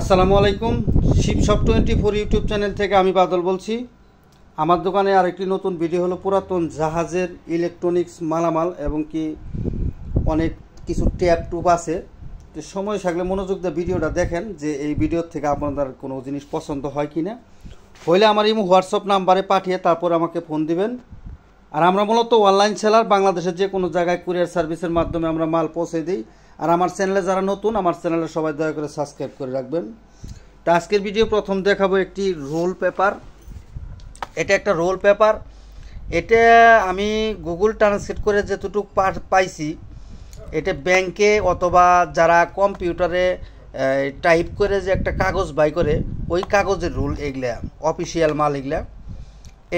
আসসালামু আলাইকুম। Shiva shop 24 YouTube channel থেকে আমি বাদল বলছি। আমার দোকানে আরেকটি নতুন ভিডিও হলো পুরাতন জাহাজের ইলেকট্রনিক্স মালামাল এবং কি অনেক কিছু ট্যাপ টুপ আছে। তো সময় থাকলে মনোযোগ দিয়ে ভিডিওটা দেখেন যে এই ভিডিওর থেকে আপনাদের কোনো জিনিস পছন্দ হয় কি না। হইলে আমার এই হোয়াটসঅ্যাপ নাম্বারে পাঠিয়ে তারপর আমাকে ফোন দিবেন। আর আমরা মূলত অনলাইন সেলার, বাংলাদেশের যে কোনো জায়গায় কুরিয়ার সার্ভিসের মাধ্যমে আমরা মাল পৌঁছে দিই। আর আমার চ্যানেলে যারা নতুন, আমার চ্যানেলে সবাই দয়া করে সাবস্ক্রাইব করে রাখবেন। তো আজকের ভিডিও প্রথম দেখাবো একটি রোল পেপার। এটা একটা রোল পেপার। এটা আমি গুগল ট্রান্সলেট করে যেটুকু পাইছি, এটা ব্যাংকে অথবা যারা কম্পিউটারে টাইপ করে যে একটা কাগজ বাই করে, ওই কাগজের রোল এগুলা অফিসিয়াল মাল। এগুলা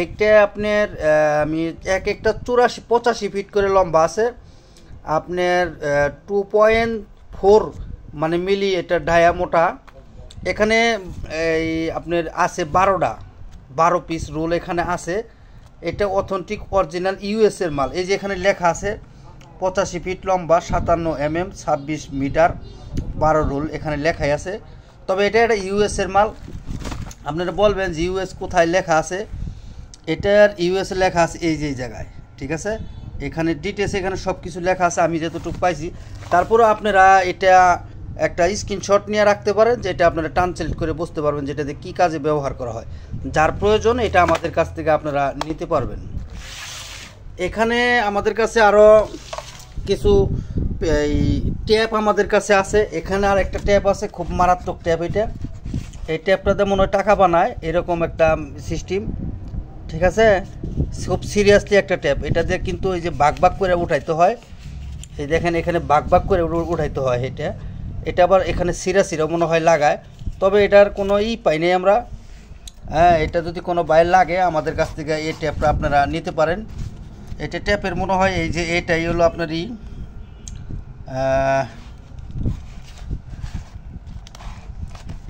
একটা আপনার আমি একটা 85 ফিট করে লম্বা আছে, আপনার 2.4 মানে মিলি এটা ডায়া মোটা। এখানে এই আপনার আছে 12 পিস রোল এখানে আছে। এটা অথেন্টিক অরিজিনাল ইউএসের মাল। এই যে এখানে লেখা আছে 85 ফিট লম্বা, 57 mm, 26 মিটার, 12 রোল এখানে লেখাই আছে। তবে এটা একটা ইউএসের মাল। আপনারা বলবেন যে ইউএস কোথায় লেখা আছে। এটার ইউএস লেখা আছে এই যে জায়গায়, ঠিক আছে। এখানে ডিটেলস এখানে সব কিছু লেখা আছে আমি যতটুকু পাইছি। তারপরেও আপনারা এটা একটা স্ক্রিনশট নিয়ে রাখতে পারেন, যেটা আপনারা ট্রান্সলেট করে বুঝতে পারবেন যেটাতে কী কাজে ব্যবহার করা হয়। যার প্রয়োজন এটা আমাদের কাছ থেকে আপনারা নিতে পারবেন। এখানে আমাদের কাছে আরও কিছু এই ট্যাপ আমাদের কাছে আছে। এখানে আর একটা ট্যাপ আছে, খুব মারাত্মক ট্যাপ। এই ট্যাপটাতে মনে হয় টাকা বানায় এরকম একটা সিস্টেম, ঠিক আছে। খুব সিরিয়াসলি একটা ট্যাপ। এটা দিয়ে কিন্তু এই যে বাগ করে উঠাইতে হয়। এই দেখেন এখানে বাগ করে উঠাইতে হয়। এটা আবার এখানে সিরা মনে হয় লাগায়। তবে এটার কোনো পাই নেই আমরা। হ্যাঁ, এটা যদি কোনো বাইর লাগে আমাদের কাছ থেকে এই ট্যাপটা আপনারা নিতে পারেন। এটা ট্যাপের মনে হয় এই যে এটাই হলো আপনার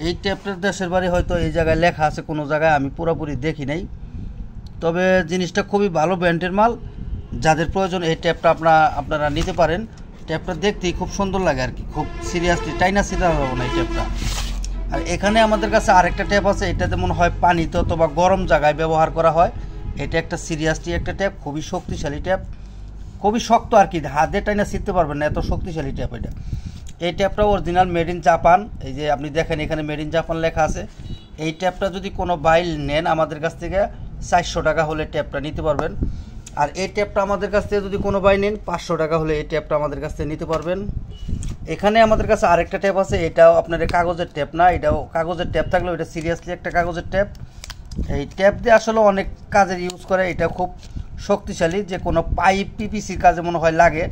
এই ট্যাপটার দেশের বাড়ি হয়তো এই জায়গায় লেখা আছে, কোনো জায়গায় আমি পুরোপুরি দেখি নাই। তবে জিনিসটা খুবই ভালো ব্র্যান্ডের মাল। যাদের প্রয়োজন এই ট্যাপটা আপনারা নিতে পারেন। ট্যাপটা দেখতেই খুব সুন্দর লাগে আর কি, খুব সিরিয়াসলি টাইনা সিরা হবে না এই ট্যাপটা। আর এখানে আমাদের কাছে আরেকটা ট্যাপ আছে। এটাতে মনে হয় পানিতে অথবা গরম জায়গায় ব্যবহার করা হয়। এটা একটা সিরিয়াসলি একটা ট্যাপ, খুবই শক্তিশালী ট্যাপ, খুবই শক্ত আর কি, হাতে টাইনা ছিঁড়তে পারবেন না, এত শক্তিশালী ট্যাপ এটা। এই ট্যাপটা অরিজিনাল মেড ইন জাপান। এই যে আপনি দেখেন এখানে মেড ইন জাপান লেখা আছে। এই ট্যাপটা যদি কোনো বাইল নেন আমাদের কাছ থেকে 400 টাকা হলে ট্যাপটা নিতে পারবেন। আর এই ট্যাপটা আমাদের কাছ থেকে যদি কোনো বাই নেন 500 টাকা হলে এই ট্যাপটা আমাদের কাছ থেকে নিতে পারবেন। এখানে আমাদের কাছে আরেকটা ট্যাপ আছে। এটাও আপনার কাগজের ট্যাপ না, এটাও কাগজের ট্যাপ থাকলেও এটা সিরিয়াসলি একটা কাগজের ট্যাপ। এই ট্যাপ দিয়ে আসলে অনেক কাজের ইউজ করে। এটা খুব শক্তিশালী, যে কোনো পাইপ পিপিসির কাজে মনে হয় লাগে,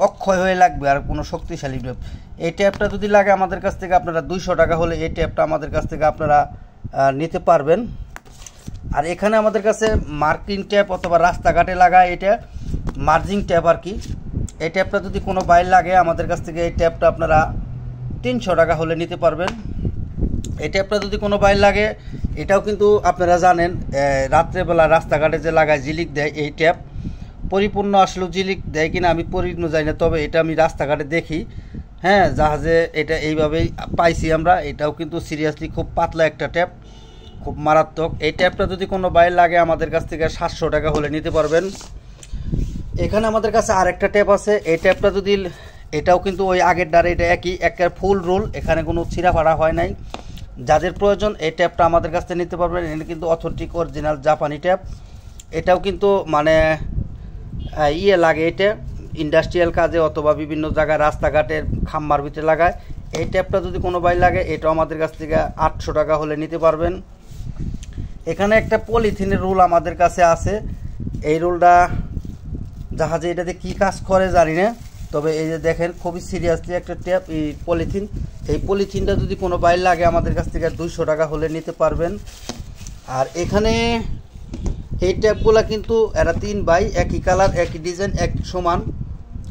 অক্ষয় হয়ে লাগবে। আর কোনো শক্তিশালী ট্যাপ, এই ট্যাপটা যদি লাগে আমাদের কাছ থেকে আপনারা 200 টাকা হলে এই ট্যাপটা আমাদের কাছ থেকে আপনারা নিতে পারবেন। আর এখানে আমাদের কাছে মার্কিং ট্যাপ অথবা রাস্তাঘাটে লাগায় এটা মার্জিং ট্যাপ আর কি। এই ট্যাপটা যদি কোনো বাইর লাগে আমাদের কাছ থেকে এই ট্যাপটা আপনারা 300 টাকা হলে নিতে পারবেন। এই ট্যাপটা যদি কোনো বাইর লাগে, এটাও কিন্তু আপনারা জানেন রাত্রেবেলা রাস্তাঘাটে যে লাগায় জিলিক দেয় এই ট্যাপ। পরিপূর্ণ আসলে জিলিক দেয় কিনা আমি পরিপূর্ণ জানি না, তবে এটা আমি রাস্তাঘাটে দেখি। হ্যাঁ, জাহাজে এটা এইভাবেই পাইছি আমরা। এটাও কিন্তু সিরিয়াসলি খুব পাতলা একটা ট্যাপ, খুব মারাত্মক। এই ট্যাপটা যদি কোনো বাইরে লাগে আমাদের কাছ থেকে 700 টাকা হলে নিতে পারবেন। এখানে আমাদের কাছে আরেকটা ট্যাপ আছে। এই ট্যাপটা যদি, এটাও কিন্তু ওই আগের দ্বারা এটা একই, একটা ফুল রোল, এখানে কোনো ছিঁড়া ফাড়া হয় নাই। যাদের প্রয়োজন এই ট্যাপটা আমাদের কাছ থেকে নিতে পারবেন। এটা কিন্তু অথেন্টিক অরিজিনাল জাপানি ট্যাপ। এটাও কিন্তু মানে লাগে, এটা ইন্ডাস্ট্রিয়াল কাজে অথবা বিভিন্ন জায়গায় রাস্তাঘাটের খাম্বার ভিতরে লাগায়। এই ট্যাপটা যদি কোনো বাই লাগে এটাও আমাদের কাছ থেকে 800 টাকা হলে নিতে পারবেন। এখানে একটা পলিথিনের রোল আমাদের কাছে আছে। এই রোলটা জাহাজে এটাতে কী কাজ করে জানি না, তবে এই যে দেখেন খুবই সিরিয়াসলি একটা ট্যাপ। এই পলিথিনটা যদি কোনো বাইর লাগে আমাদের কাছ থেকে 200 টাকা হলে নিতে পারবেন। আর এখানে এই ট্যাপগুলো কিন্তু এরা 3 বাই, একই কালার, একই ডিজাইন, এক সমান।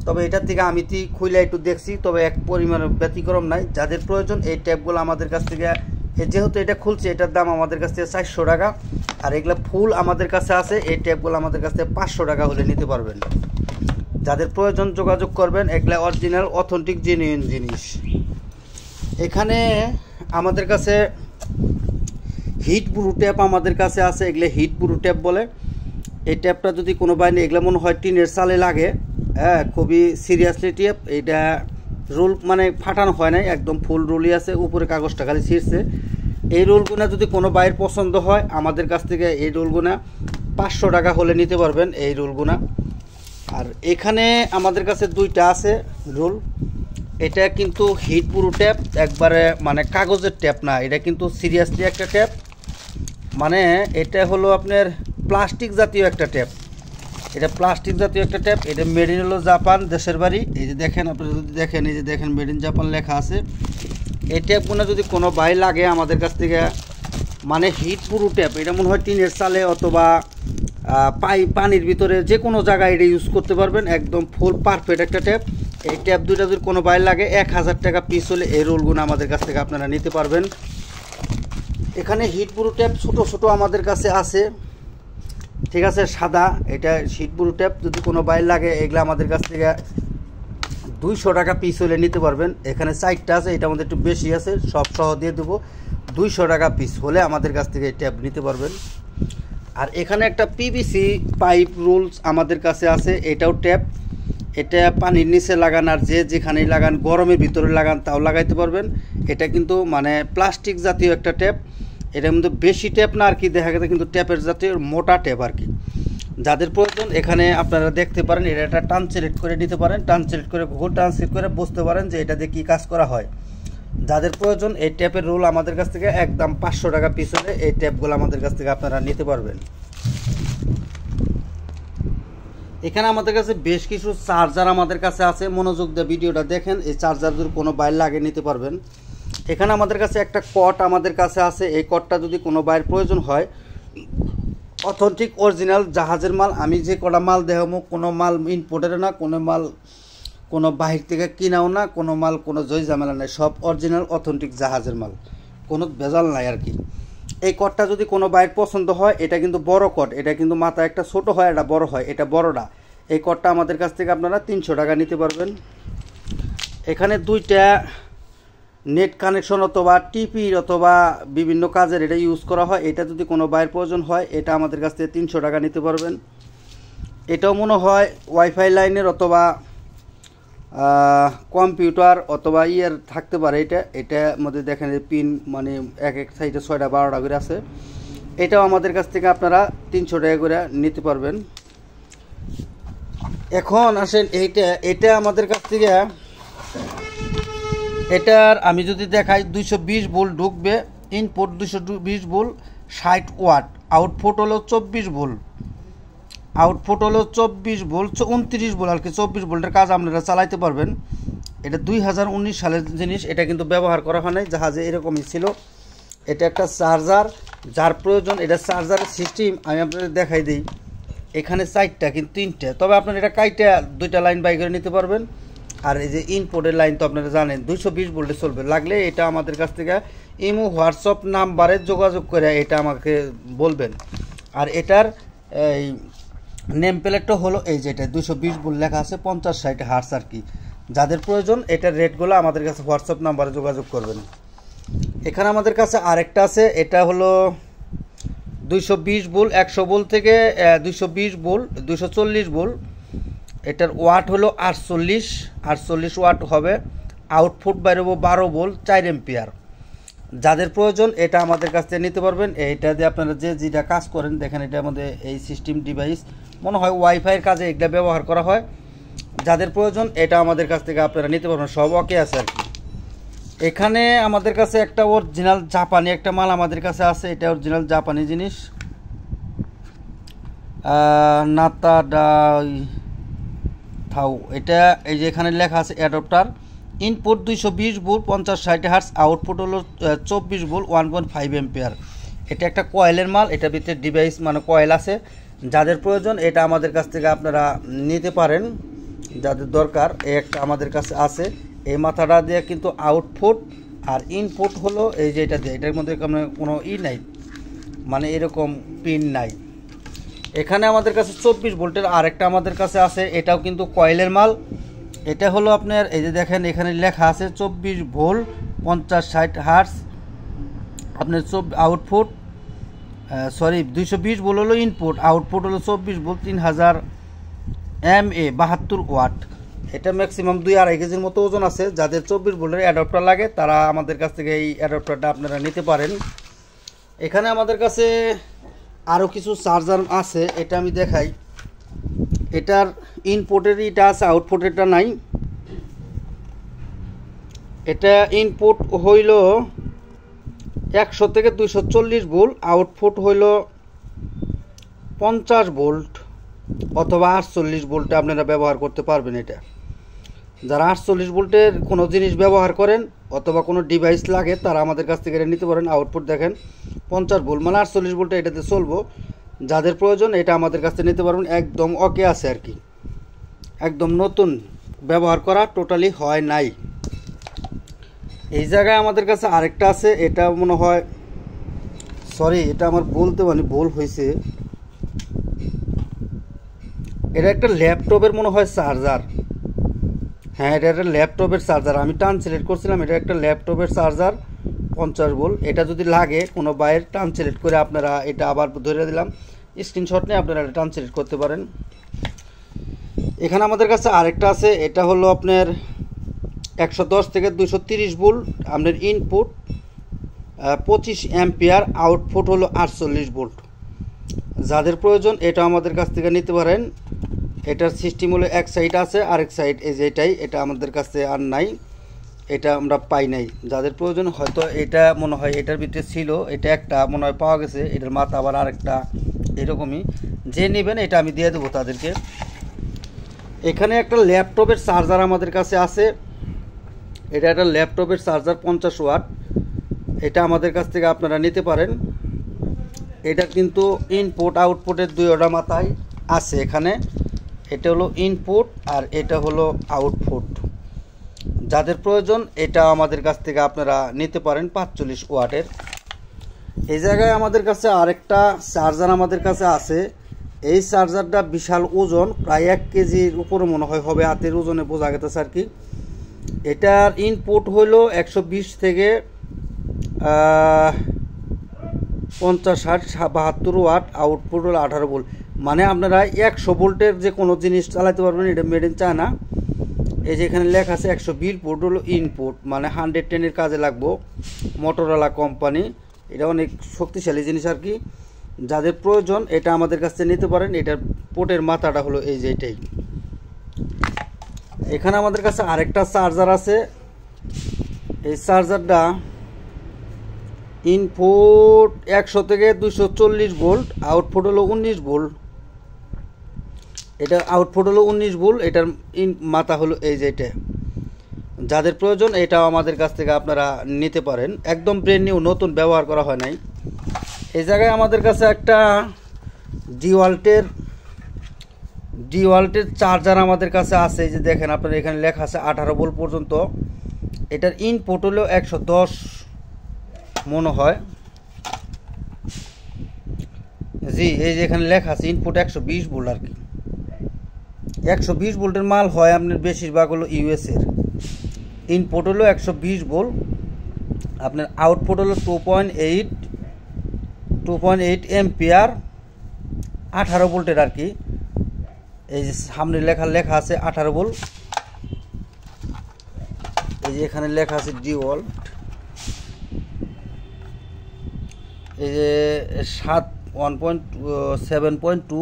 তবে এটার থেকে আমি খুলে একটু দেখছি, তবে এক পরিমাণ ব্যতিক্রম নাই। যাদের প্রয়োজন এই ট্যাপগুলো আমাদের কাছ থেকে, যেহেতু এটা খুলছে এটার দাম আমাদের কাছ থেকে 400 টাকা। আর এগুলো ফুল আমাদের কাছে আছে। এই ট্যাপগুলো আমাদের কাছ থেকে 500 টাকা হলে নিতে পারবেন। যাদের প্রয়োজন যোগাযোগ করবেন। এগুলো অরিজিনাল অথেন্টিক জেনুইন জিনিস। এখানে আমাদের কাছে হিট ব্রু ট্যাপ আমাদের কাছে আছে, এগুলো হিট ব্রু ট্যাপ বলে। এই ট্যাপটা যদি কোনো বাইরে এগুলো মনে হয় টিনের চালে লাগে, হ্যাঁ খুবই সিরিয়াসলি ট্যাপ। এটা রোল মানে ফাটানো হয় নাই, একদম ফুল রোলই আছে, উপরে কাগজটা খালি ছিঁড়ছে। এই রোলগুনা যদি কোনো বাইরের পছন্দ হয় আমাদের কাছ থেকে এই রোলগুনা 500 টাকা হলে নিতে পারবেন এই রোলগুনা। আর এখানে আমাদের কাছে দুইটা আছে রোল। এটা কিন্তু হিট ব্রু ট্যাপ, একবারে মানে কাগজের ট্যাপ না, এটা কিন্তু সিরিয়াসলি একটা ট্যাপ। মানে এটা হলো আপনার প্লাস্টিক জাতীয় একটা ট্যাপ, এটা প্লাস্টিক জাতীয় একটা ট্যাপ। এটা মেড ইন হলো জাপান, দেশের বাড়ি। এই যে দেখেন, আপনারা যদি দেখেন, এই যে দেখেন মেড ইন জাপান লেখা আছে। এই ট্যাপগুলো যদি কোনো বাই লাগে আমাদের কাছ থেকে, মানে হিট ব্রু ট্যাপ, এটা মনে হয় টিনের চালে অথবা পানির ভিতরে যে কোনো জায়গায় এটা ইউজ করতে পারবেন, একদম ফুল পারফেক্ট একটা ট্যাপ। এই ট্যাপ দুইটা যদি কোনো বাই লাগে 1000 টাকা পিস হলে এই রোলগুলো আমাদের কাছ থেকে আপনারা নিতে পারবেন। এখানে হিট ব্রু ট্যাপ ছোটো ছোটো আমাদের কাছে আছে, ঠিক আছে, সাদা। এটা হিট ব্রু ট্যাপ যদি কোনো বাই লাগে এগুলো আমাদের কাছ থেকে 200 টাকা পিস হলে নিতে পারবেন। এখানে 4টা আছে, এটা আমাদের একটু বেশি আছে, সব সহ দিয়ে দেবো। 200 টাকা পিস হলে আমাদের কাছ থেকে এই ট্যাপ নিতে পারবেন। আর এখানে একটা পিভিসি পাইপ রোলস আমাদের কাছে আছে, এটাও ট্যাপ। এটা পানির নিচে লাগান আর যে যেখানেই লাগান, গরমের ভিতরে লাগান তাও লাগাইতে পারবেন। এটা কিন্তু মানে প্লাস্টিক জাতীয় একটা ট্যাপ, এটার মধ্যে বেশি ট্যাপ না আর কি, দেখা গেছে কিন্তু ট্যাপের জাতীয় মোটা ট্যাপ আর কি। যাদের প্রয়োজন এখানে আপনারা দেখতে পারেন, এটা একটা ট্রান্সলেট করে নিতে পারেন, ট্রান্সলেট করে গুগল ট্রান্সলেট করে বুঝতে পারেন যে এটা দিয়ে কী কাজ করা হয়। যাদের প্রয়োজন এই ট্যাপের রোল আমাদের কাছ থেকে একদম 500 টাকা পিস হলে এই ট্যাপগুলো আমাদের কাছ থেকে আপনারা নিতে পারবেন। এখানে আমাদের কাছে বেশ কিছু চার্জার আমাদের কাছে আছে, মনোযোগ দিয়ে ভিডিওটা দেখেন। এই চার্জার যদি কোনো বাইর লাগে নিতে পারবেন। এখানে আমাদের কাছে একটা কট আমাদের কাছে আছে, এই কটটা যদি কোনো বাইর প্রয়োজন হয়, অথেন্টিক অরিজিনাল জাহাজের মাল। আমি যে কটা মাল দেখাবো কোনো মাল ইম্পোর্টের না, কোনো মাল কোনো বাহির থেকে কিনাও না, কোনো মাল কোনো জয় ঝামেলা নাই, সব অরিজিনাল অথেন্টিক জাহাজের মাল, কোনো ভেজাল নাই আর কি। এই কটটা যদি কোনো বাইর পছন্দ হয়, এটা কিন্তু বড় কট, এটা কিন্তু মাথা একটা ছোট হয়, এটা বড় হয়, এটা বড়টা। এই কটটা আমাদের কাছ থেকে আপনারা 300 টাকা নিতে পারবেন। এখানে দুইটা নেট কানেকশন অথবা টিপির অথবা বিভিন্ন কাজের এটা ইউজ করা হয়, এটা যদি কোনো বাইরের প্রয়োজন হয় এটা আমাদের কাছ থেকে 300 টাকা নিতে পারবেন। এটাও মনে হয় ওয়াইফাই লাইনের অথবা কম্পিউটার অথবা ইয়ের থাকতে পারে। এটার মধ্যে দেখেন পিন মানে এক সাইডে 6টা 12টা করে আছে। এটাও আমাদের কাছ থেকে আপনারা 300 টাকা করে নিতে পারবেন। এখন আসেন এটা আমাদের কাছ থেকে, এটার আমি যদি দেখাই 220 ভোল্ট ঢুকবে, ইনপুট 220 ভোল্ট 60 ওয়াট, আউটপুট হলো 24 ভোল্ট, আউটপুট হলো 24 ভোল্ট 29 ভোল্ট আর কি, 24 ভোল্টের কাজ আপনারা চালাইতে পারবেন। এটা 2019 সালের জিনিস, এটা কিন্তু ব্যবহার করা হয় নাই, জাহাজে এরকমই ছিল। এটা একটা চার্জার, যার প্রয়োজন এটা চার্জারের সিস্টেম আমি আপনাদের দেখাই দিই। এখানে 4টা কিন্তু 3টে, তবে আপনারা এটা কাইটা 2টা লাইন বাই করে নিতে পারবেন। আর এই যে ইনপুটের লাইন তো আপনারা জানেন 220 ভোল্টে চলবে। লাগলে এটা আমাদের কাছ থেকে ইমো হোয়াটসঅ্যাপ নাম্বারে যোগাযোগ করে এটা আমাকে বলবেন। আর এটার এই নেম প্লেটটা হলো এই যে এটা 220 ভোল্ট লেখা আছে, 50-60 হার্টজ আর কি। যাদের প্রয়োজন এটার রেটগুলো আমাদের কাছে হোয়াটসঅ্যাপ নাম্বারে যোগাযোগ করবেন। এখানে আমাদের কাছে আরেকটা আছে, এটা হলো 220 ভোল্ট, 100 ভোল্ট থেকে 220 ভোল্ট 240 ভোল্ট। এটার ওয়াট হলো 48 ওয়াট হবে, আউটপুট বাইরেবো 12 ভোল্ট 4 এম্পিয়ার। যাদের প্রয়োজন এটা আমাদের কাছ থেকে নিতে পারবেন। এইটা দিয়ে আপনারা যেটা কাজ করেন দেখেন, এটার মধ্যে এই সিস্টেম ডিভাইস মনে হয় ওয়াইফাইয়ের কাজে এগুলা ব্যবহার করা হয়। যাদের প্রয়োজন এটা আমাদের কাছ থেকে আপনারা নিতে পারবেন, সব ওকে আছে আর কি। এখানে আমাদের কাছে একটা অরিজিনাল জাপানি একটা মাল আমাদের কাছে আছে, এটা অরিজিনাল জাপানি জিনিস, নাতা ডাই থাও। এটা এই যে এখানে লেখা আছে adapter, input 220 volt 50-60 hertz, output হলো 24 ভোল্ট 1.5 এম্পিয়ার। এটা একটা কয়েলের মাল, এটা ভিতরে ডিভাইস মানে কয়েল আছে। যাদের প্রয়োজন এটা আমাদের কাছ থেকে আপনারা নিতে পারেন, যাদের দরকার। এই একটা আমাদের কাছে আছে, এই মাথাটা দিয়ে কিন্তু আউটপুট আর ইনপুট হলো এই যে এটা দিয়ে, এটার মধ্যে কোনো নাই, মানে এরকম পিন নাই। এখানে আমাদের কাছে 24 ভোল্টের আরেকটা আমাদের কাছে আছে, এটাও কিন্তু কয়েলের মাল। এটা হলো আপনার এই যে দেখেন এখানে লেখা আছে 24 ভোল্ট 50-60 হার্টজ, আপনার আউটপুট সরি 220 ভোল্ট হলো ইনপুট, আউটপুট হলো 24 ভোল্ট 3000 mA 72 ওয়াট। এটা ম্যাক্সিমাম 2-2.5 কেজির মতো ওজন আছে। যাদের 24 ভোল্টের অ্যাডাপ্টার লাগে তারা আমাদের কাছ থেকে এই অ্যাডাপ্টারটা আপনারা নিতে পারেন। এখানে আমাদের কাছে আরও কিছু চার্জার আছে, এটা আমি দেখাই। এটার ইনপুটের এটা আছে, আউটপুটেরটা নাই। এটা ইনপুট হইল 100 থেকে 240 ভোল্ট, আউটপুট হইল 50 ভোল্ট অথবা 48 ভোল্টে আপনারা ব্যবহার করতে পারবেন। এটা যারা 48 ভোল্টের কোনো জিনিস ব্যবহার করেন অথবা কোনো ডিভাইস লাগে তারা আমাদের কাছ থেকে এটা নিতে পারেন। আউটপুট দেখেন 50 ভোল্ট, মানে 48 ভোল্টে এটাতে চলবো। যাদের প্রয়োজন এটা আমাদের কাছ থেকে নিতে পারবেন। একদম ওকে আছে আর কি, একদম নতুন, ব্যবহার করা টোটালি হয় নাই। এই জায়গায় আমাদের কাছে আরেকটা আছে, এটা মনে হয় সরি এটা আমার বলতে মানে ভুল হয়েছে। এটা একটা ল্যাপটপের মনে হয় চার্জার। হ্যাঁ, এটা একটা ল্যাপটপের চার্জার। আমি টান সিলেক্ট করছিলাম, এটা একটা ল্যাপটপের চার্জার 50 ভোল্ট। এটা যদি লাগে কোনো বাইরের টান সিলেক্ট করে আপনারা এটা আবার ধরে দিলাম, স্ক্রিনশট নিয়ে আপনারা এটা টান সিলেক্ট করতে পারেন। এখানে আমাদের কাছে আরেকটা আছে, এটা হলো আপনার 110 থেকে 230 ভোল্ট, আপনার ইনপুট 25 অ্যাম্পিয়ার, আউটপুট হলো 48 ভোল্ট। যাদের প্রয়োজন এটা আমাদের কাছ থেকে নিতে পারেন। এটার সিস্টেম হলো এক সাইড আছে, আরেক সাইড এই যে এটাই, এটা আমাদের কাছে আর নাই, এটা আমরা পাই নাই। যাদের প্রয়োজন হয়তো এটা মনে হয় এটার ভিতরে ছিল, এটা একটা মনে হয় পাওয়া গেছে, এটার মাথা আবার আরেকটা এরকমই। যে নেবেন এটা আমি দিয়ে দেবো তাদেরকে। এখানে একটা ল্যাপটপের চার্জার আমাদের কাছে আছে, এটা একটা ল্যাপটপের চার্জার 50 ওয়াট। এটা আমাদের কাছ থেকে আপনারা নিতে পারেন। এটা কিন্তু ইনপুট আউটপুটের দুইটা মাথায় আছে এখানে। এটা হলো ইনপুট আর এটা হলো আউটপুট। যাদের প্রয়োজন এটা আমাদের কাছ থেকে আপনারা নিতে পারেন 45 ওয়াটের। এই জায়গায় আমাদের কাছে আরেকটা চার্জার আমাদের কাছে আছে। এই চার্জারটা বিশাল ওজন, প্রায় 1 কেজির উপরে মনে হয় হবে, হাতের ওজনে বোঝা গেছে আর কি। এটার ইনপুট হলো 120 থেকে 50, 60, 72 ওয়াট, আউটপুট হলো 18 ভোল্ট। মানে আপনারা 100 ভোল্টের যে কোনো জিনিস চালাতে পারবেন। এটা মেড ইন চায়না। এই যে এখানে লেখা আছে 120 ভোল্ট হলো ইনপুট, মানে 110-এর কাজে লাগবো। মোটরোলা কোম্পানি, এটা অনেক শক্তিশালী জিনিস আর কি। যাদের প্রয়োজন এটা আমাদের কাছ থেকে নিতে পারেন। এটার পোর্টের মাথাটা হলো এই যে এটাই। এখানে আমাদের কাছে আরেকটা চার্জার আছে। এই চার্জারটা ইনপুট 100 থেকে 240 ভোল্ট, আউটপুট হলো 19 ভোল্ট। এটা আউটপুট হলো 19 ভোল্ট, এটার মাথা হলো এই যে এটা। যাদের প্রয়োজন এটাও আমাদের কাছ থেকে আপনারা নিতে পারেন। একদম ব্র্যান্ড নিউ, নতুন, ব্যবহার করা হয় নাই। এই জায়গায় আমাদের কাছে একটা ডিওয়াল্টের চার্জার আমাদের কাছে আছে। এই যে দেখেন আপনার এখানে লেখা আছে 18 ভোল্ট পর্যন্ত। এটার ইনপুট হলো 110 মনে হয়, জি এই যে এখানে লেখা আছে ইনপুট 120 ভোল্ট আর কি। 120 ভোল্টের মাল হয় আপনার বেশিরভাগ হলো ইউএসের। ইনপুট হলো 120 ভোল্ট, আপনার আউটপুট হলো 2.8 এম্পিয়ার, 18 ভোল্টের আর কি। এই যে সামনে লেখা আছে 18 ভোল্ট। এই যে এখানে লেখা আছে ডিওয়াল্ট। এই যে 1.7.2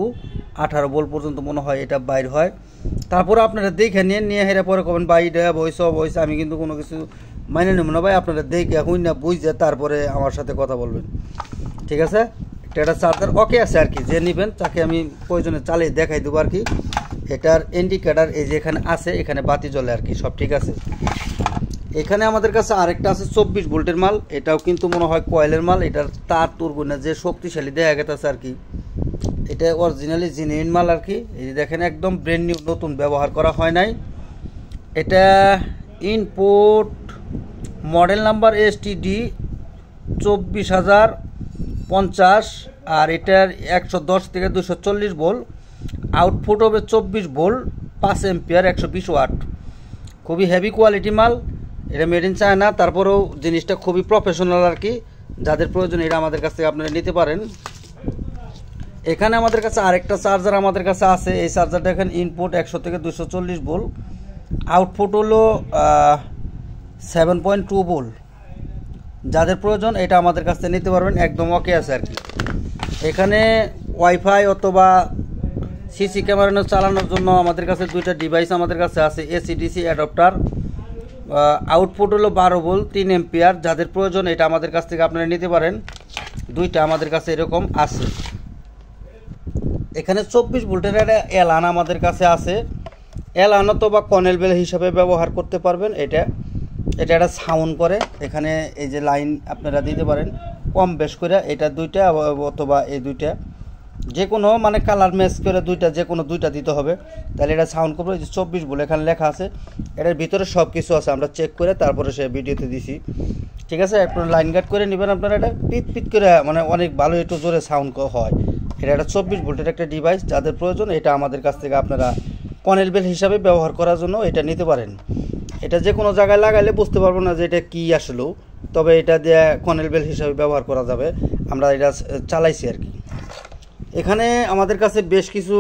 18 ভোল্ট পর্যন্ত মনে হয় এটা বাইর হয়। তারপর আপনারা দেখে নিয়ে হেরে পরে কবেন ভাই এটা বইছে, আমি কিন্তু কোনো কিছু মাইনে নেব না ভাই। আপনারা দেখে হুই না বুঝে তারপরে আমার সাথে কথা বলবেন, ঠিক আছে? এটা চার্জার ওকে আছে আর কি। যে নেবেন তাকে আমি প্রয়োজনে চালিয়ে দেখাই দেবো আর কি। এটার ইন্ডিকেটার এই যে এখানে আছে, এখানে বাতি জ্বলে আর কি, সব ঠিক আছে। এখানে আমাদের কাছে আরেকটা আছে 24 ভোল্টের মাল। এটাও কিন্তু মনে হয় কয়েলের মাল। এটার তার তুরবো না, যে শক্তিশালী দেখা গেছে আর কি। এটা অরিজিনালি জেনুইন মাল আর কি। এই যে দেখেন একদম ব্র্যান্ড নিউ, নতুন, ব্যবহার করা হয় নাই। এটা ইনপুট মডেল নাম্বার STD 24050, আর এটার 110 থেকে 240 ভোল্ট, আউটপুট হবে 24 ভোল্ট, 5 এম্পিয়ার, 120 ওয়াট। খুবই হেভি কোয়ালিটি মাল। এটা মেড ইন চায়না, তারপরেও জিনিসটা খুবই প্রফেশনাল আর কি। যাদের প্রয়োজন এটা আমাদের কাছ থেকে আপনারা নিতে পারেন। এখানে আমাদের কাছে আরেকটা চার্জার আমাদের কাছে আছে। এই চার্জারটা এখানে ইনপুট 100 থেকে 240 ভোল্ট, আউটপুট হলো 7.2 ভোল্ট। যাদের প্রয়োজন এটা আমাদের কাছ থেকে নিতে পারবেন, একদম ওকে আছে আর কি। এখানে ওয়াইফাই অথবা সিসি ক্যামেরা চালানোর জন্য আমাদের কাছে দুইটা ডিভাইস আমাদের কাছে আছে, এসিডিসি অ্যাডাপ্টার। আউটপুট হলো 12 ভোল্ট 3 এম্পিয়ার। যাদের প্রয়োজন এটা আমাদের কাছ থেকে আপনারা নিতে পারেন, দুইটা আমাদের কাছে এরকম আছে। এখানে 24 ভোল্টের একটা এলান আমাদের কাছে আছে। এলান অথবা কনেল বেল হিসাবে ব্যবহার করতে পারবেন। এটা একটা সাউন্ড করে। এখানে এই যে লাইন আপনারা দিতে পারেন কম বেশ করে, এটা দুইটা অথবা এই দুইটা, যে কোনো মানে কালার ম্যাচ করে দুইটা, যে কোনো দুইটা দিতে হবে, তাহলে এটা সাউন্ড করবে। এই যে 24 ভোল্ট এখানে লেখা আছে, এটার ভিতরে সব কিছু আছে, আমরা চেক করে তারপরে সে ভিডিওতে দিছি। ঠিক আছে, একটু লাইন গার্ড করে নেবেন আপনারা। এটা পিট পিট করে মানে অনেক ভালো একটু জোরে সাউন্ড হয়। এটা একটা 24 ভোল্টের একটা ডিভাইস। যাদের প্রয়োজন এটা আমাদের কাছ থেকে আপনারা কনেল বেল হিসাবে ব্যবহার করার জন্য এটা নিতে পারেন। এটা যে কোনো জায়গায় লাগাইলে বুঝতে পারবো না যে এটা কী আসলেও, তবে এটা দিয়ে কনেল বেল হিসাবে ব্যবহার করা যাবে। আমরা এটা চালাইছি আর কি। এখানে আমাদের কাছে বেশ কিছু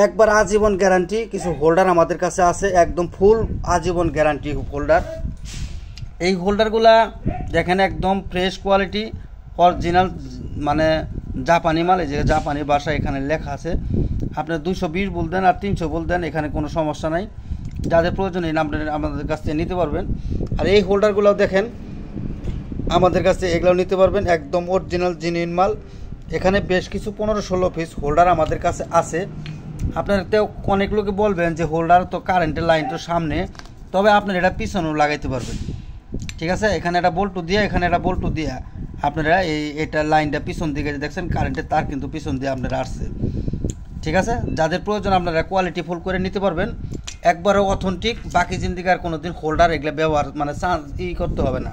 একবার আজীবন গ্যারান্টি কিছু হোল্ডার আমাদের কাছে আছে, একদম ফুল আজীবন গ্যারান্টি হোল্ডার। এই হোল্ডারগুলা দেখেন একদম ফ্রেশ কোয়ালিটি, অরিজিনাল মানে জাপানি মাল। এই যে জাপানি ভাষা এখানে লেখা আছে। আপনার 220 বলতেন আর 300 বলতেন, এখানে কোনো সমস্যা নাই। যাদের প্রয়োজন এই নামটা আমাদের কাছ থেকে নিতে পারবেন। আর এই হোল্ডারগুলো দেখেন আমাদের কাছে এগুলোও নিতে পারবেন, একদম অরিজিনাল জেনুইন মাল। এখানে বেশ কিছু 15-16 পিস হোল্ডার আমাদের কাছে আছে। আপনারা তো অনেক লোকে বলবেন যে হোল্ডার তো কারেন্টের লাইন তো সামনে, তবে আপনার এটা পিছনেও লাগাইতে পারবেন। ঠিক আছে, এখানে একটা বল্টু দিয়ে, এখানে একটা বল্টু দিয়ে আপনারা এটা লাইনটা পিছন দিকে দেখছেন, কারেন্টের তার কিন্তু পিছন দিয়ে আপনারা আসছে। ঠিক আছে, যাদের প্রয়োজন আপনারা কোয়ালিটি ফুল করে নিতে পারবেন, একবারে অথেন্টিক। বাকি জিন্দিগি আর কোনো দিন হোল্ডার এগুলো ব্যবহার মানে করতে হবে না,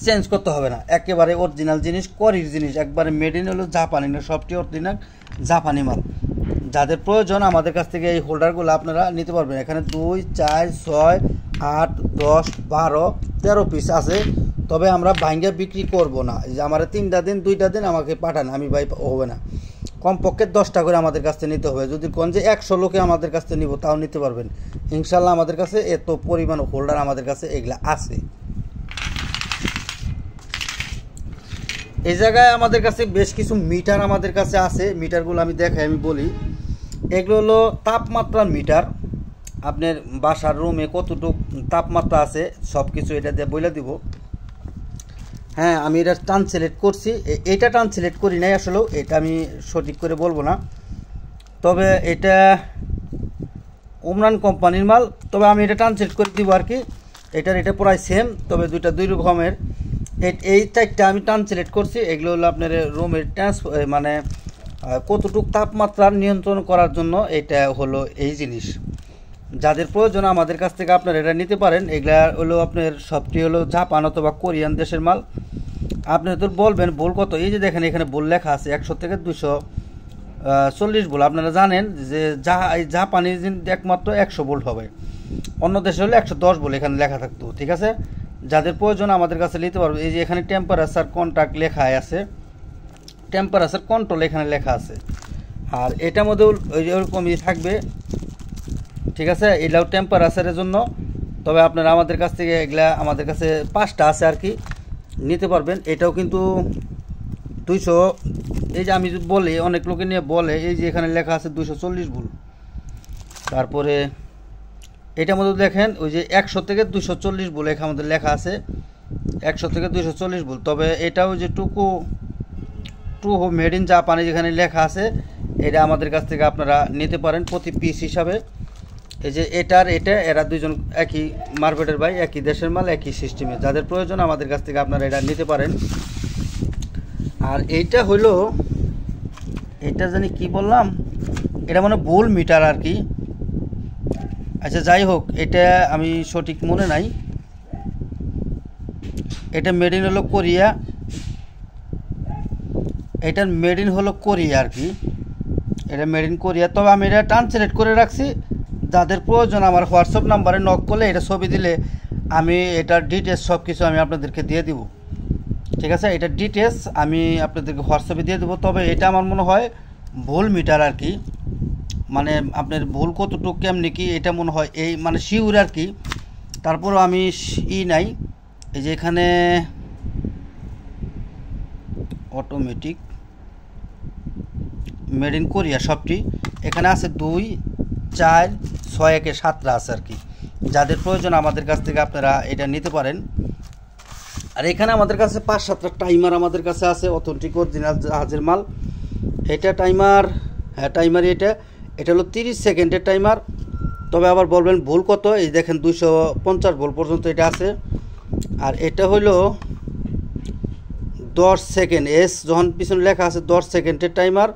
চেঞ্জ করতে হবে না। একেবারে অরিজিনাল জিনিস, করির জিনিস, একবারে মেড ইন হলো জাপানি না, সবটি অরিজিনাল জাপানি মাল। যাদের প্রয়োজন আমাদের কাছ থেকে এই হোল্ডারগুলো আপনারা নিতে পারবেন। এখানে 2, 4, 6, 8, 10, 12, 13 পিস আছে। তবে আমরা ভাঙ্গা বিক্রি করব না। এই যে আমার 3টা দিন 2টা দিন আমাকে পাঠান, আমি ভাই হবে না, কমপক্ষে 10টা করে আমাদের কাছ থেকে নিতে হবে। যদি কোন যে 100 লোকে আমাদের কাছ থেকে নিব তাও নিতে পারবেন ইনশাল্লাহ। আমাদের কাছে এত পরিমাণ হোল্ডার আমাদের কাছে এগুলা আছে। এই জায়গায় আমাদের কাছে বেশ কিছু মিটার আমাদের কাছে আছে। মিটারগুলো আমি দেখাই, আমি বলি। এগুলো হলো তাপমাত্রার মিটার। আপনার বাসার রুমে কতটুকু তাপমাত্রা আছে সব কিছু এটা দিয়ে বলে দিব। হ্যাঁ, আমি এটা ট্রান্সলেট করছি, এটা ট্রান্সলেট করি নাই আসলেও, এটা আমি সঠিক করে বলবো না। তবে এটা ওমরান কোম্পানির মাল, তবে আমি এটা ট্রান্সলেট করে দিব আর কি। এটা প্রায় সেম, তবে দুইটা দুই রকমের। এই 4টা আমি ট্রান্সলেট করছি। এগুলো হলো আপনার রুমের মানে কতটুকু তাপমাত্রা নিয়ন্ত্রণ করার জন্য এটা হলো এই জিনিস। যাদের প্রয়োজন আমাদের কাছ থেকে আপনারা এটা নিতে পারেন। এগুলা হলো আপনার সবটি হলো জাপান অথবা কোরিয়ান দেশের মাল। আপনি তো বলবেন ভুল কত, এই যে দেখেন এখানে ভুল লেখা আছে 100 থেকে 240 ভোল্ট। আপনারা জানেন যে জাপানি একমাত্র 100 ভোল্ট হবে, অন্য দেশে হলে 110 ভোল্ট এখানে লেখা থাকতো। ঠিক আছে, যাদের প্রয়োজন আমাদের কাছে নিতে পারবে। এই যে এখানে টেম্পারেচার কন্ট্যাক্ট লেখা আছে, টেম্পারেচার কন্ট্রোল এখানে লেখা আছে। আর এটার মধ্যে ওইরকমই থাকবে। ঠিক আছে, এটাও টেম্পারেচারের জন্য। তবে আপনারা আমাদের কাছ থেকে এগুলা আমাদের কাছে 5টা আছে আর কি, নিতে পারবেন। এটাও কিন্তু 200, এই যে আমি বলি অনেক লোকে নিয়ে বলে, এই যে এখানে লেখা আছে 240 ভোল্ট। তারপরে এটার মধ্যে দেখেন ওই যে 100 থেকে 240 ভোল্ট এখানে আমাদের লেখা আছে, 100 থেকে 240 ভোল্ট। তবে এটাও যে টু মেড ইন জাপানি যেখানে লেখা আছে, এটা আমাদের কাছ থেকে আপনারা নিতে পারেন প্রতি পিস হিসাবে। এই যে এরা দুজন একই মার্কেটের ভাই, একই দেশের মাল, একই সিস্টেমে। যাদের প্রয়োজন আমাদের কাছ থেকে আপনারা এটা নিতে পারেন। আর এইটা হলো, এটা জানি কি বললাম, এটা মানে ভুল মিটার আর কি। আচ্ছা যাই হোক, এটা আমি সঠিক মনে নাই। এটা মেড ইন হলো কোরিয়া, এটার মেড ইন হলো কোরিয়া আর কি, এটা মেড ইন কোরিয়া। তবে আমি এটা ট্রান্সলেট করে রাখছি। যাদের প্রয়োজন আমার হোয়াটসঅ্যাপ নাম্বারে নক করলে এটা ছবি দিলে আমি এটার ডিটেলস সব কিছু আমি আপনাদেরকে দিয়ে দিব, ঠিক আছে। এটার ডিটেলস আমি আপনাদেরকে হোয়াটসঅ্যাপে দিয়ে দেবো। তবে এটা আমার মনে হয় ভুল মিটার আর কি, মানে আপনার ভুল কতটুকু কেমনি কি এটা মনে হয় এই মানে শিওর আর কি। তারপরও আমি নাই, এই যে এখানে অটোমেটিক মেড ইন কোরিয়া সবটি এখানে আছে 2, 4, 6, 1, 7টা আছে আর কি। যাদের প্রয়োজন আমাদের কাছ থেকে আপনারা এটা নিতে পারেন। আর এখানে আমাদের কাছে 5-7টা টাইমার আমাদের কাছে আছে, অথেন্টিক অরিজিনাল জাহাজের মাল। এটা টাইমার, হ্যাঁ টাইমার এটা হলো 30 সেকেন্ডের টাইমার। তবে আবার বলবেন ভুল কত, এই দেখেন 250 ভোল্ট পর্যন্ত এটা আছে। আর এটা হলো 10 সেকেন্ড, এস যখন পিছনে লেখা আছে 10 সেকেন্ডের টাইমার।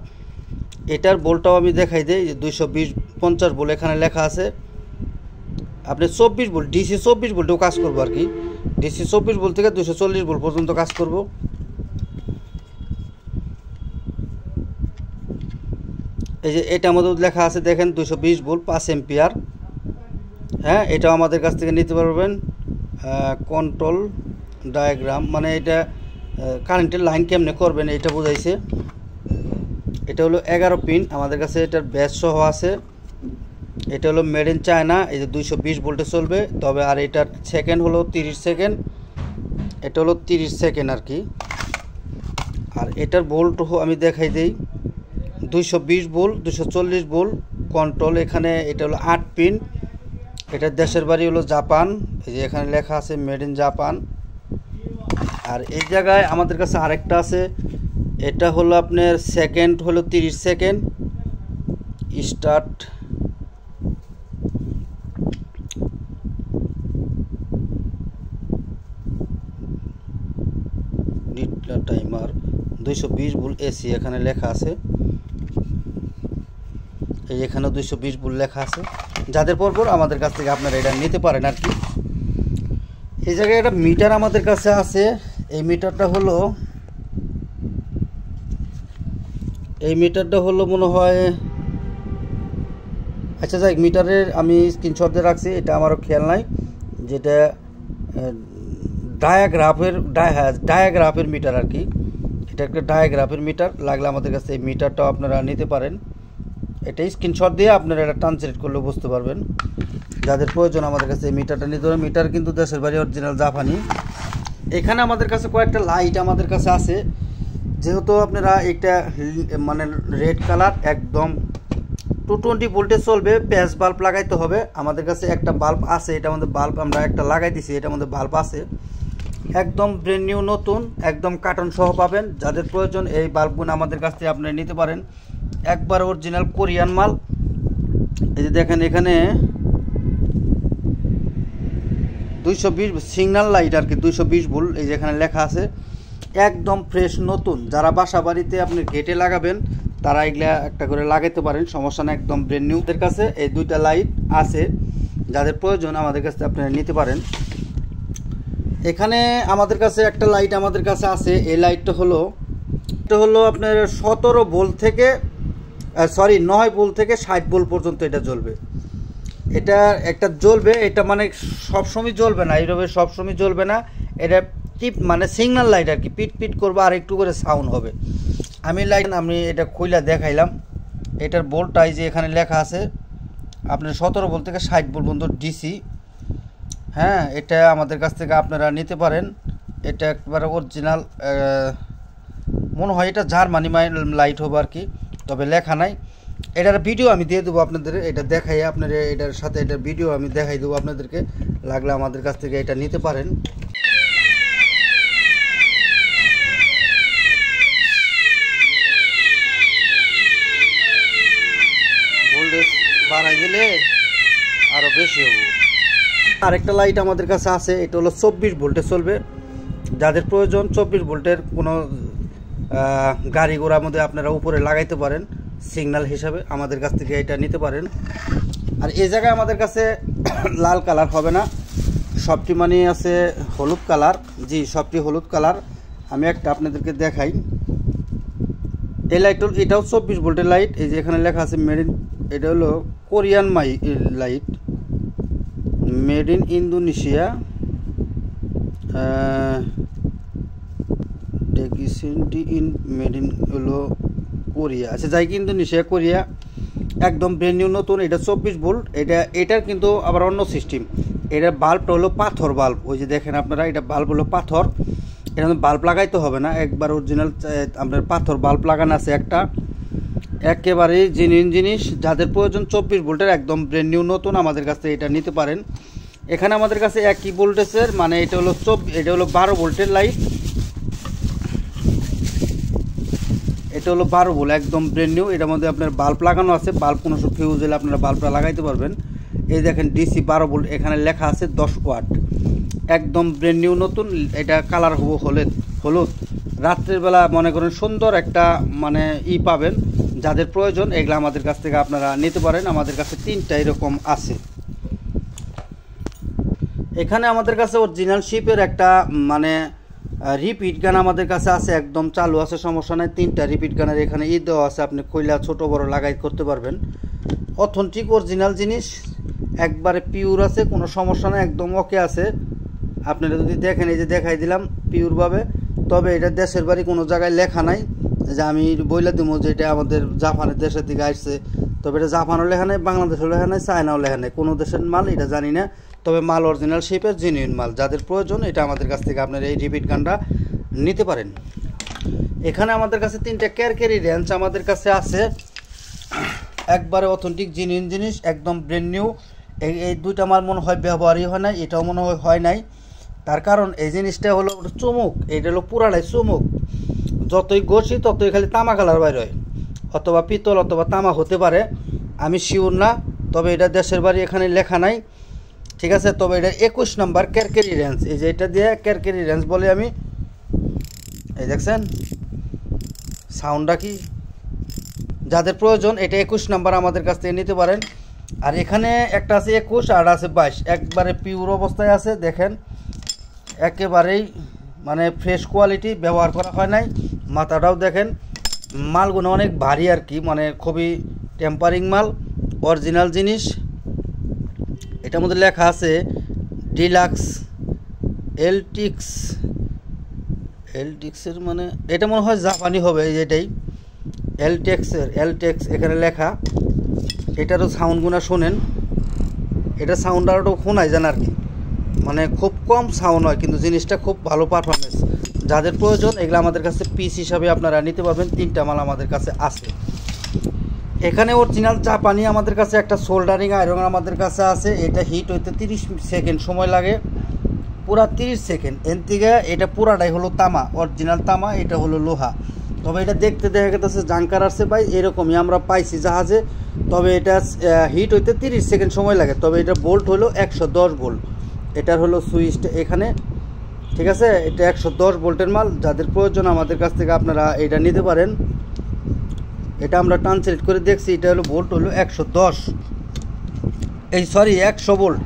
এটার ভোল্টটাও আমি দেখাই দিই, 250 ভোল্ট এখানে লেখা আছে। আপনি 24 ভোল্ট ডিসি 24 ভোল্টেও কাজ করবো আর কি। ডিসি 24 ভোল্ট থেকে 240 ভোল্ট পর্যন্ত কাজ করব। এই যে এটা আমাদের লেখা আছে দেখেন 220 ভোল্ট 5 এম্পিয়ার। হ্যাঁ, এটাও আমাদের কাছ থেকে নিতে পারবেন। কন্ট্রোল ডায়াগ্রাম মানে এটা কারেন্টের লাইন কেমনে করবেন এটা বোঝাইছে। এটা হলো 11 পিন আমাদের কাছে, এটার ব্যাস সহ আছে। এটা হলো মেড ইন চায়না, এই যে 220 ভোল্টে চলবে। তবে আর এটার সেকেন্ড হলো 30 সেকেন্ড, এটা হলো 30 সেকেন্ড আর কি। আর এটার ভোল্ট আমি দেখাই দিই, 220 ভোল্ট 240 ভোল্ট কন্ট্রোল। এখানে এটা হলো 8 পিন। এটার দেশের বাড়ি হলো জাপান, এই যে এখানে লেখা আছে মেড ইন জাপান। আর এই জায়গায় আমাদের কাছে আরেকটা আছে, এটা হলো আপনার সেকেন্ড হলো 30 second start. Timer 220 volt AC এখানে লেখা আছে, এই এখানে 220 ভোল্ট লেখা আছে। যাদের পরপর আমাদের কাছ থেকে আপনারা এটা নিতে পারেন আর কি। এই জায়গায় একটা মিটার আমাদের কাছে আছে, এই মিটারটা হলো মনে হয়, আচ্ছা যাই মিটারের আমি স্ক্রিনশট দিয়ে রাখছি, এটা আমারও খেয়াল নাই। যেটা ডায়াগ্রাফের মিটার আর কি। এটা একটা ডায়াগ্রাফের মিটার, লাগলে আমাদের কাছে এই মিটারটাও আপনারা নিতে পারেন। এটা স্ক্রিনশট দিয়ে আপনারা এটা ট্রান্সলেট করলে বুঝতে পারবেন। যাদের প্রয়োজন আমাদের কাছে এই মিটারটা নিতে পারেন। মিটার কিন্তু দেশের বাড়ি অরিজিনাল জাপানি। এখানে আমাদের কাছে কয়েকটা লাইট আমাদের কাছে আছে, যেহেতু আপনারা এটা মানে রেড কালার একদম 220 ভোল্টে চলবে, প্যাচ বাল্ব লাগাইতে হবে। আমাদের কাছে একটা বাল্ব আছে, এটা আমাদের বাল্ব আমরা একটা লাগাই দিছি, এটা আমাদের বাল্ব আছে একদম ব্র্যান্ড নিউ নতুন, একদম কার্টন সহ পাবেন। যাদের প্রয়োজন এই বাল্বগুলো আমাদের কাছ থেকে আপনারা নিতে পারেন, একবার অরিজিনাল কোরিয়ান মাল। এই যে দেখেন এখানে 220 সিগন্যাল লাইট আর কি, 220 ভোল্ট এই যে এখানে লেখা আছে, একদম ফ্রেশ নতুন। যারা বাসা বাড়িতে আপনি গেটে লাগাবেন তারা এগুলা একটা করে লাগাইতে পারেন, সমস্যা না, একদম ব্র্যান্ড নিউ। এর কাছে এই দুইটা লাইট আছে, যাদের প্রয়োজন আমাদের কাছে আপনারা নিতে পারেন। এখানে আমাদের কাছে একটা লাইট আমাদের কাছে আছে, এই লাইটটা হলো আপনার 17 ভোল্ট থেকে 9 ভোল্ট থেকে 60 ভোল্ট পর্যন্ত এটা জ্বলবে। এটা একটা জ্বলবে, এটা মানে সবসময় জ্বলবে না, এইভাবে সবসময় জ্বলবে না। এটা টিপ মানে সিগন্যাল লাইট আর কি, পিট পিট করবে আর একটু করে সাউন্ড হবে। আমি এটা খুইলা দেখাইলাম। এটার ভোল্টটা এই যে এখানে লেখা আছে আপনার 17 ভোল্ট থেকে 60 ভোল্ট পর্যন্ত ডিসি। হ্যাঁ, এটা আমাদের কাছ থেকে আপনারা নিতে পারেন। এটা একবারে অরিজিনাল, মনে হয় এটা জার্মানি লাইট হবে আর কি, তবে লেখা নাই। এটার ভিডিও আমি দিয়ে দেবো আপনাদের, এটা দেখাই আপনারা, এটার সাথে এটার ভিডিও আমি দেখাই দেবো আপনাদেরকে, লাগলে আমাদের কাছ থেকে এটা নিতে পারেন। ভোল্টেজ বাড়াই দিলে আরও বেশি হবে। আরেকটা লাইট আমাদের কাছে আছে, এটা হলো 24 ভোল্টে চলবে। যাদের প্রয়োজন 24 ভোল্টের কোনো গাড়ি ঘোড়ার মধ্যে আপনারা উপরে লাগাইতে পারেন সিগন্যাল হিসাবে, আমাদের কাছ থেকে এটা নিতে পারেন। আর এই জায়গায় আমাদের কাছে লাল কালার হবে না, সবটি মানে আছে হলুদ কালার। জি, সবটি হলুদ কালার। আমি একটা আপনাদেরকে দেখাই। এই লাইট, এটাও 24 ভোল্টের লাইট। এই যে এখানে লেখা আছে মেড ইন, এটা হলো Korean light, made in Indonesia. ডেকিসেন্টি ইন মেড ইন হলো কোরিয়া, আচ্ছা যাই কি ইন্দোনেশিয়া কোরিয়া, একদম ব্র্যান্ড নিউ নতুন। এটা 24 ভোল্ট। এটার কিন্তু আবার অন্য সিস্টেম। এটার বাল্বটা হলো পাথর বাল্ব, ওই যে দেখেন আপনারা, এটা বাল্ব হলো পাথর। এটা বাল্ব লাগাইতে হবে না, একবার অরিজিনাল আপনার পাথর বাল্ব লাগানো আছে একটা, একেবারেই জেনুইন জিনিস। যাদের প্রয়োজন 24 ভোল্টের একদম ব্র্যান্ড নিউ নতুন, আমাদের কাছে এটা নিতে পারেন। এখানে আমাদের কাছে একই ভোল্টেজের, মানে এটা হলো 12 ভোল্টের লাইট, এটা হলো 12 ভোল্ট একদম ব্র্যান্ড নিউ। এটার মধ্যে আপনার বাল্ব লাগানো আছে, বাল্ব কোনো সব ফিউজ হলে আপনারা বাল্বটা লাগাইতে পারবেন। এই দেখেন ডিসি 12 ভোল্ট, এখানে লেখা আছে 10 ওয়াট, একদম ব্র্যান্ড নিউ নতুন। এটা কালার হবো হলুদ। রাত্রের বেলা মনে করেন সুন্দর একটা মানে পাবেন। যাদের প্রয়োজন এগুলো আমাদের কাছ থেকে আপনারা নিতে পারেন। আমাদের কাছে 3টা এরকম আছে। এখানে আমাদের কাছে অরিজিনাল শিপের একটা মানে রিপিট গান আমাদের কাছে আছে, একদম চালু আছে, সমস্যা নাই। 3টা রিপিট গানের এখানে দেওয়া আছে, আপনি কইলা ছোট বড় লাগাই করতে পারবেন। অথেন্টিক অরিজিনাল জিনিস, একবারে পিওর আছে, কোনো সমস্যা নাই, একদম ওকে আছে। আপনারা যদি দেখেন, এই যে দেখাই দিলাম পিওরভাবে। তবে এটা দেশের বাড়ি কোনো জায়গায় লেখা নাই যে আমি বইলা দেবো যে এটা আমাদের জাপানের দেশের দিকে আসছে। তবে এটা জাপানও লেখা নেই, বাংলাদেশও লেখা নেই, চায়নাও লেখা নেই, কোনো দেশের মাল এটা জানি না। তবে মাল অরিজিনাল শেপের জেনুইন মাল। যাদের প্রয়োজন এটা আমাদের কাছ থেকে আপনারা এই রিপিট গানটা নিতে পারেন। এখানে আমাদের কাছে 3টা ক্যারকেরি রেঞ্জ আমাদের কাছে আছে, একবারে অথেন্টিক জেনুইন জিনিস, একদম ব্র্যান্ড নিউ। এই 2টা মাল মনে হয় ব্যবহারই হয় নাই, এটাও মনে হয় নাই। তার কারণ এই জিনিসটা হলো চুমুক, এটা হলো পুরাটাই চুমুক। যতই ঘষি ততই খালি তামা কালার বাইর হয়, অথবা পিতল অথবা তামা হতে পারে, আমি শিওর না। তবে এটা দেশের বাড়ি এখানে লেখা নাই, ঠিক আছে। তবে এটা 21 নম্বর ক্যারকেরি রেঞ্জ, এই যে এটা দিয়ে ক্যারকেরি রেঞ্জ বলে আমি। এই দেখছেন সাউন্ডটা কি? যাদের প্রয়োজন এটা 21 নম্বর আমাদের কাছ থেকে নিতে পারেন। আর এখানে একটা আছে 21 আর আছে 22, একবারে পিওর অবস্থায় আছে। দেখেন একেবারেই মানে ফ্রেশ কোয়ালিটি, ব্যবহার করা হয় নাই। মাথাটাও দেখেন, মালগুলো অনেক ভারী আর কি, মানে খুবই টেম্পারিং মাল, অরিজিনাল জিনিস। এটার মধ্যে লেখা আছে ডিলাক্স এলটিক্সের, মানে এটা মনে হয় জাপানি হবে, এটাই এলটেক্স এখানে লেখা। এটারও সাউন্ডগুলো শোনেন, এটা সাউন্ড আরও শোনায় জান আর কি, মানে খুব কম সাউন্ড হয় কিন্তু জিনিসটা খুব ভালো পারফরমেন্স। যাদের প্রয়োজন এগুলো আমাদের কাছে পিস হিসাবে আপনারা নিতে পারবেন। 3টা মাল আমাদের কাছে আছে। এখানে অরিজিনাল জাপানি আমাদের কাছে একটা সোল্ডারিং আয়রন আমাদের কাছে আছে। এটা হিট হইতে 30 সেকেন্ড সময় লাগে, পুরা 30 সেকেন্ড। এর থেকে এটা পুরাটাই হলো তামা, অরিজিনাল তামা, এটা হলো লোহা। তবে এটা দেখতে দেখা গেছে জাঙ্কার আসছে ভাই, এরকমই আমরা পাইছি জাহাজে। তবে এটা হিট হইতে 30 সেকেন্ড সময় লাগে। তবে এটা ভোল্ট হলো 110 ভোল্ট, এটার হলো সুইচটা এখানে, ঠিক আছে। এটা 110 ভোল্টের মাল। যাদের প্রয়োজন আমাদের কাছ থেকে আপনারা এটা নিতে পারেন। এটা আমরা টান সিলেক্ট করে দেখছি, এটা হলো ভোল্ট হলো 110, এই সরি 100 ভোল্ট,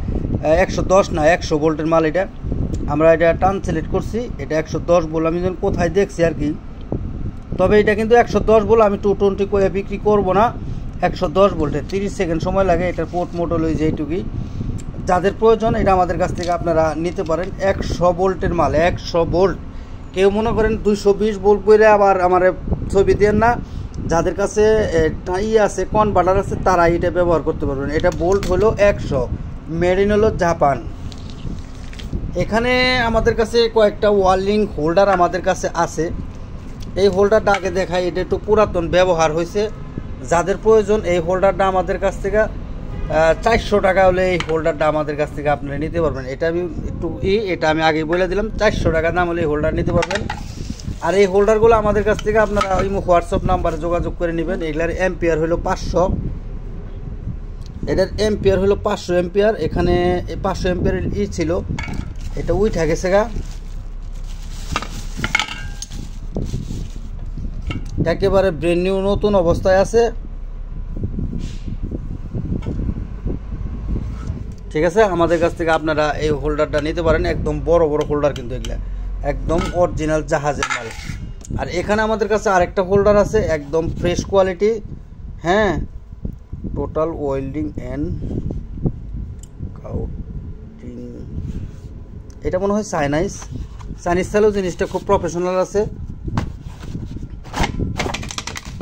110 না 100 ভোল্টের মাল। এটা আমরা এটা টান সিলেক্ট করছি, এটা 110 ভোল্ট আমি যখন কোথায় দেখছি আর কি। তবে এটা কিন্তু 110 ভোল্ট, আমি 220 করে বিক্রি করবো না। 110 ভোল্টে 30 সেকেন্ড সময় লাগে। এটার পোর্ট মোট হলো যেইটুকুই। যাদের প্রয়োজন এটা আমাদের কাছ থেকে আপনারা নিতে পারেন। 100 ভোল্টের মাল, 100 ভোল্ট। কেউ মনে করেন 220 ভোল্ট করে আবার আমার ছবি দেন না। যাদের কাছে আছে কনভার্টার আছে তারা এটা ব্যবহার করতে পারবেন। এটা ভোল্ট হলো 100, মেড ইন হলো জাপান। এখানে আমাদের কাছে কয়েকটা ওয়ার্লিং হোল্ডার আমাদের কাছে আছে। এই হোল্ডারটা আগে দেখাই, এটা একটু পুরাতন, ব্যবহার হয়েছে। যাদের প্রয়োজন এই হোল্ডারটা আমাদের কাছ থেকে 400 টাকা হলে এই হোল্ডারটা আমাদের কাছ থেকে আপনারা নিতে পারবেন। এটা আমি একটু এটা আমি আগেই বলে দিলাম, 400 টাকা দাম হলে এই হোল্ডার নিতে পারবেন। আর এই হোল্ডারগুলো আমাদের কাছ থেকে আপনারা ওই হোয়াটসঅ্যাপ নাম্বারে যোগাযোগ করে নেবেন। এগুলার এম্পিয়ার হলো 500, এটার এম্পিয়ার হলো 500 এম্পিয়ার। এখানে 500 এম্পিয়ারের ছিল, এটা উঠে গেছে গা, একেবারে ব্র্যান্ড নিউ নতুন অবস্থায় আছে, ঠিক আছে। আমাদের কাছ থেকে আপনারা এই হোল্ডারটা নিতে পারেন। একদম বড় বড় হোল্ডার কিন্তু এগুলা একদম অরিজিনাল জাহাজের মাল। আর এখানে আমাদের কাছে আরেকটা হোল্ডার আছে, একদম ফ্রেশ কোয়ালিটি, হ্যাঁ, টোটাল ওয়েল্ডিং অ্যান্ড কাউটিং। এটা মনে হয় চাইনিজ চাইলেও জিনিসটা খুব প্রফেশনাল আছে।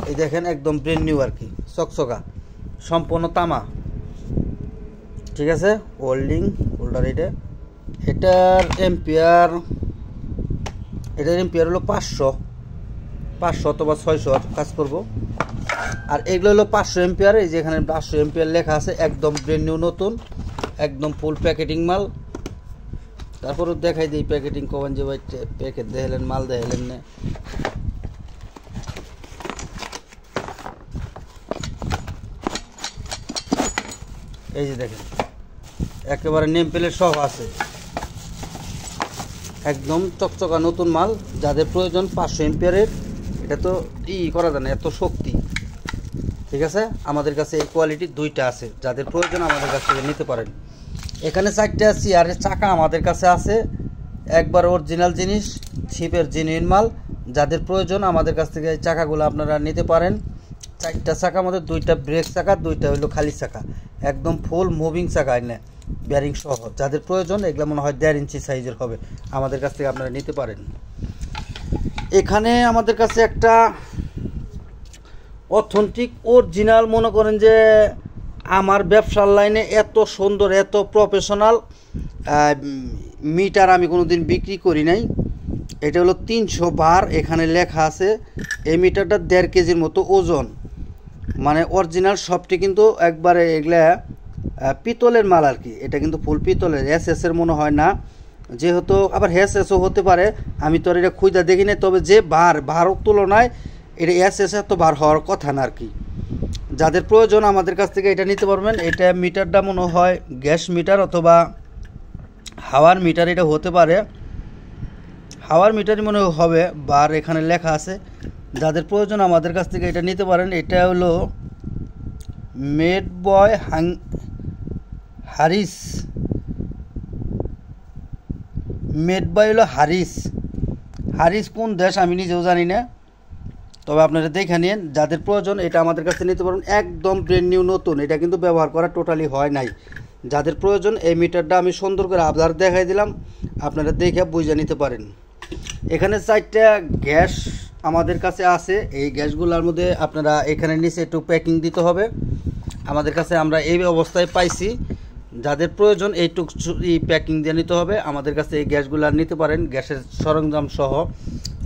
এই দেখেন একদম ব্র্যান্ড নিউ আর কি, চকচকা, সম্পূর্ণ তামা। ঠিক আছে, হোল্ডার। এটার এম্পিয়ার হলো 500 অথবা 600 কাজ করব। আর এগুলো হলো 500 এম্পিয়ার। এই যে এখানে 500 এম্পিয়ার লেখা আছে, একদম ব্র্যান্ড নিউ নতুন, একদম ফুল প্যাকেটিং মাল। তারপরও দেখাই দিই প্যাকেটিং কবেন যে ভাই প্যাকেট দেখলেন, মাল দেখলেন না। এই যে দেখেন একেবারে নেম প্লেট সহ আছে, একদম চকচকা নতুন মাল। যাদের প্রয়োজন 500 এম্পিয়ারের, এটা তো করা যায় না, এত শক্তি। ঠিক আছে, আমাদের কাছে এই কোয়ালিটির 2টা আছে, যাদের প্রয়োজন আমাদের কাছ থেকে নিতে পারেন। এখানে 4টা চেয়ারের চাকা আমাদের কাছে আছে, একবার অরিজিনাল জিনিস, শিপের জেনুইন মাল। যাদের প্রয়োজন আমাদের কাছ থেকে এই চাকাগুলো আপনারা নিতে পারেন। 4টা চাকার মধ্যে 2টা ব্রেক চাকা, 2টা হলো খালি চাকা, একদম ফুল মুভিং চাকা এনে ব্যারিং সহ। যাদের প্রয়োজন এগুলো মনে হয় 1.5 ইঞ্চি সাইজের হবে, আমাদের কাছ থেকে আপনারা নিতে পারেন। এখানে আমাদের কাছে একটা অথেন্টিক অরিজিনাল, মনে করেন যে আমার ব্যবসার লাইনে এত সুন্দর, এত প্রফেশনাল মিটার আমি কোনোদিন বিক্রি করি নাই। এটা হলো 300 বার, এখানে লেখা আছে। এই মিটারটা 1.5 কেজির মতো ওজন, মানে অরিজিনাল সবটি কিন্তু একবারে এগুলা পিতলের মাল আর কি। এটা কিন্তু ফুল পিতলের, এসএসের মনে হয় না, যেহেতু আবার এসএসও হতে পারে, আমি তো আর এটা খুঁজে দেখি না। তবে যে ভার তুলনায় এটা এসএস তো বার হওয়ার কথা না আর কি। যাদের প্রয়োজন আমাদের কাছ থেকে এটা নিতে পারবেন। এটা মিটারটা মনে হয় গ্যাস মিটার অথবা হাওয়ার মিটার, এটা হতে পারে হাওয়ার মিটারই মনে হবে, বার এখানে লেখা আছে। যাদের প্রয়োজন আমাদের কাছ থেকে এটা নিতে পারেন। এটা হলো মেড বয় হলো হারিস কোন দেশ আমি নিজেও জানি না, তবে আপনারা দেখে নিন। যাদের প্রয়োজন এটা আমাদের কাছে নিতে পারেন, একদম ব্র্যান্ড নিউ নতুন, এটা কিন্তু ব্যবহার করা টোটালি হয় নাই। যাদের প্রয়োজন এই মিটারটা আমি সুন্দর করে আবদার দেখাই দিলাম, আপনারা দেখে বুঝে নিতে পারেন। এখানে 4টা গ্যাস আমাদের কাছে আছে। এই গ্যাসগুলোর মধ্যে আপনারা এখানে নিচে একটু প্যাকিং দিতে হবে, আমাদের কাছে আমরা এই অবস্থায় পাইছি। যাদের প্রয়োজন এইটুক প্যাকিং দিয়ে নিতে হবে, আমাদের কাছে এই গ্যাসগুলো নিতে পারেন, গ্যাসের সরঞ্জাম সহ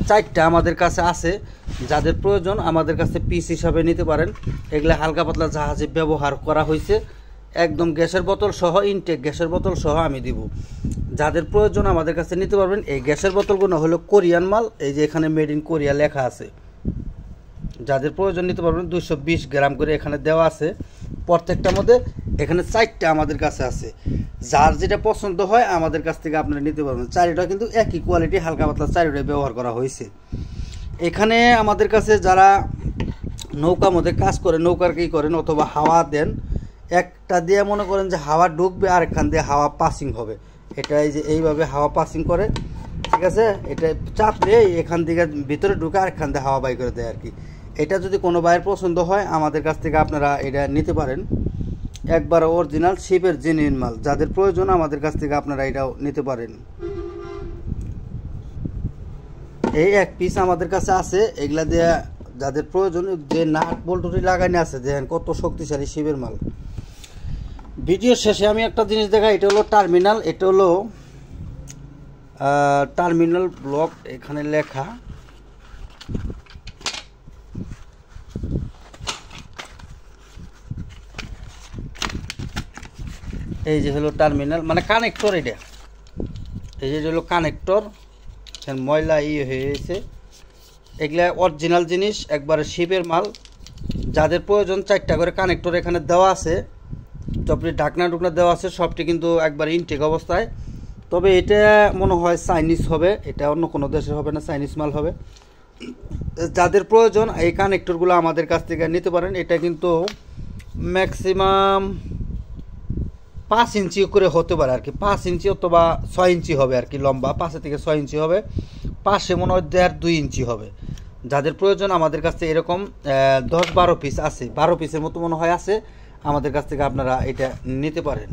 4টা আমাদের কাছে আছে। যাদের প্রয়োজন আমাদের কাছে পিস হিসাবে নিতে পারেন। এগুলো হালকা পাতলা জাহাজে ব্যবহার করা হয়েছে, একদম গ্যাসের বোতল সহ, ইনটেক গ্যাসের বোতল সহ আমি দিব। যাদের প্রয়োজন আমাদের কাছে নিতে পারবেন। এই গ্যাসের বোতলগুলো হলো কোরিয়ান মাল, এই যে এখানে মেড ইন কোরিয়া লেখা আছে। যাদের প্রয়োজন নিতে পারবেন, 220 গ্রাম করে এখানে দেওয়া আছে প্রত্যেকটার মধ্যে। এখানে 4টা আমাদের কাছে আছে, যার যেটা পছন্দ হয় আমাদের কাছ থেকে আপনারা নিতে পারবেন। 4টা কিন্তু একই কোয়ালিটি, হালকা পাতলা 4টাই ব্যবহার করা হয়েছে। এখানে আমাদের কাছে যারা নৌকার মধ্যে কাজ করে, নৌকার কি করেন অথবা হাওয়া দেন, একটা দিয়ে মনে করেন যে হাওয়া ঢুকবে আর এখান দিয়ে হাওয়া পাসিং হবে। এটা এই যে এইভাবে হাওয়া পাসিং করে, ঠিক আছে, এটা চাপ দিয়ে এখান থেকে ভিতরে ঢুকে আর এখান দিয়ে হাওয়া বাই করে দেয় আর কি। এটা যদি কোনো বাইরের পছন্দ হয় আমাদের কাছ থেকে আপনারা এটা নিতে পারেন, একবার অরিজিনাল শিপের জেনুইন মাল। যাদের প্রয়োজন আমাদের কাছ থেকে আপনারা এটাও নিতে পারেন। এই এক পিস আমাদের কাছে আছে, এগুলা দিয়ে যাদের প্রয়োজন, যে নাট বল্টুটি লাগানো আছে, দেখেন কত শক্তিশালী শিপের মাল। ভিডিও শেষে আমি একটা জিনিস দেখাই, এটা হলো টার্মিনাল, এটা হলো টার্মিনাল ব্লক, এখানে লেখা। এই যে হলো টার্মিনাল, মানে কানেক্টর। এটা এই যে হলো কানেক্টর, ময়লা হয়েছে। এগুলা অরিজিনাল জিনিস, একবারে শিপের মাল। যাদের প্রয়োজন 4টা করে কানেক্টর এখানে দেওয়া আছে, তারপরে ঢাকনা টুকনা দেওয়া আছে, সবটি কিন্তু একবার ইনটেক অবস্থায়। তবে এটা মনে হয় চাইনিজ হবে, এটা অন্য কোনো দেশের হবে না, চাইনিজ মাল হবে। যাদের প্রয়োজন এই কানেক্টরগুলো আমাদের কাছ থেকে নিতে পারেন। এটা কিন্তু ম্যাক্সিমাম 5 ইঞ্চি করে হতে পারে আর কি, 5 ইঞ্চি অথবা 6 ইঞ্চি হবে আর কি, লম্বা 5 থেকে 6 ইঞ্চি হবে, পাশে মনে হয় 1.5-2 ইঞ্চি হবে। যাদের প্রয়োজন আমাদের কাছে এরকম 10-12 পিস আছে, 12 পিসের মতো মনে হয় আছে, আমাদের কাছ থেকে আপনারা এটা নিতে পারেন।